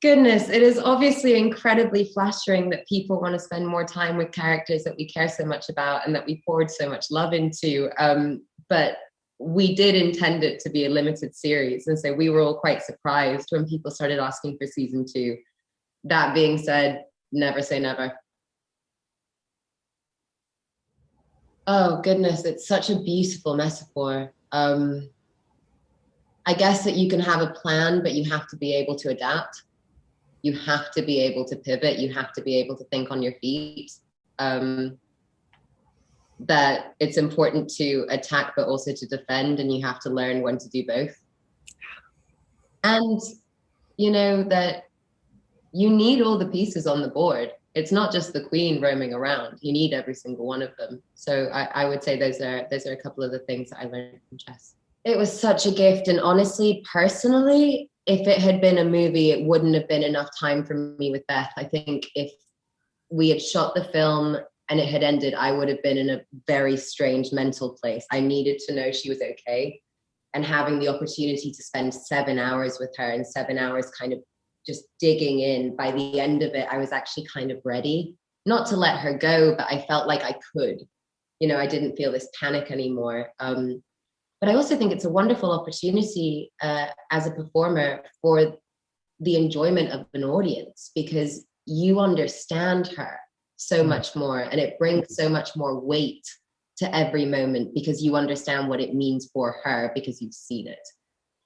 Goodness, it is obviously incredibly flattering that people want to spend more time with characters that we care so much about and that we poured so much love into. But we did intend it to be a limited series. And so we were all quite surprised when people started asking for season 2. That being said, never say never. Oh, goodness, it's such a beautiful metaphor. I guess that you can have a plan, but you have to be able to adapt. You have to be able to pivot. You have to be able to think on your feet. That it's important to attack, but also to defend, and you have to learn when to do both. And, that you need all the pieces on the board. It's not just the queen roaming around. You need every single one of them. So I would say those are a couple of the things that I learned from chess. It was such a gift. And honestly, personally, if it had been a movie, it wouldn't have been enough time for me with Beth. I think if we had shot the film and it had ended, I would have been in a very strange mental place. I needed to know she was okay. And having the opportunity to spend 7 hours with her and 7 hours kind of just digging in, by the end of it, I was actually kind of ready, not to let her go, but I felt like I could. I didn't feel this panic anymore. But I also think it's a wonderful opportunity as a performer for the enjoyment of an audience, because you understand her so much more, and it brings so much more weight to every moment because you understand what it means for her because you've seen it.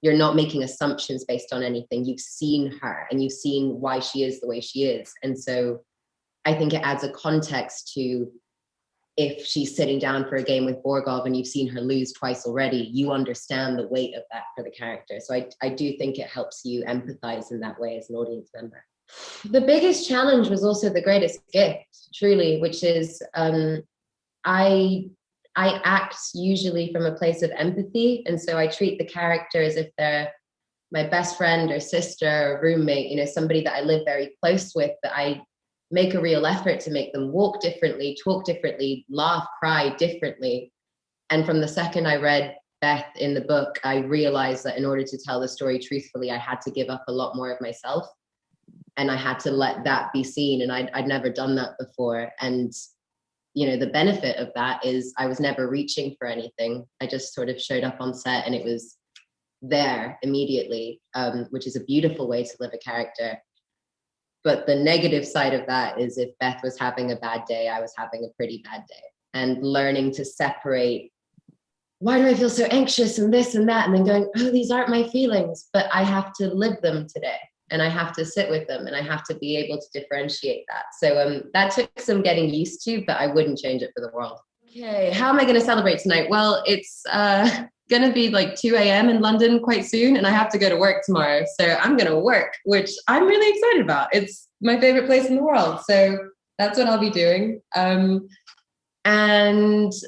You're not making assumptions based on anything. You've seen her and you've seen why she is the way she is. And so I think it adds a context to, if she's sitting down for a game with Borgov and you've seen her lose twice already, you understand the weight of that for the character. So I do think it helps you empathize in that way as an audience member. The biggest challenge was also the greatest gift, truly, which is I act usually from a place of empathy. And so I treat the character as if they're my best friend or sister or roommate, somebody that I live very close with, that I make a real effort to make them walk differently, talk differently, laugh, cry differently. And from the second I read Beth in the book, I realized that in order to tell the story truthfully, I had to give up a lot more of myself. And I had to let that be seen. And I'd never done that before. And, the benefit of that is I was never reaching for anything. I just sort of showed up on set and it was there immediately, which is a beautiful way to live a character. But the negative side of that is if Beth was having a bad day, I was having a pretty bad day. And learning to separate, why do I feel so anxious and this and that? And then going, oh, these aren't my feelings, but I have to live them today. And I have to sit with them and I have to be able to differentiate that. So that took some getting used to, but I wouldn't change it for the world. Okay, how am I going to celebrate tonight? Well, it's going to be like 2 a.m. in London quite soon, and I have to go to work tomorrow. So I'm going to work, which I'm really excited about. It's my favorite place in the world. So that's what I'll be doing. And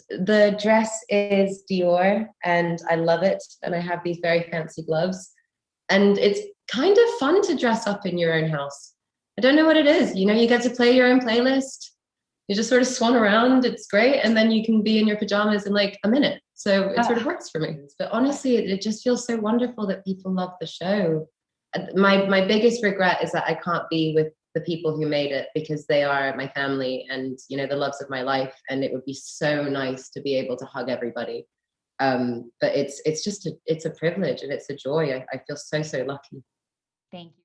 the dress is Dior, and I love it. And I have these very fancy gloves. And it's kind of fun to dress up in your own house. I don't know what it is. You get to play your own playlist. You just sort of swan around. It's great. And then you can be in your pajamas in like a minute. So it sort of works for me. But honestly, it just feels so wonderful that people love the show. My biggest regret is that I can't be with the people who made it, because they are my family and, the loves of my life. And it would be so nice to be able to hug everybody. But it's a privilege and it's a joy. I feel so lucky. Thank you.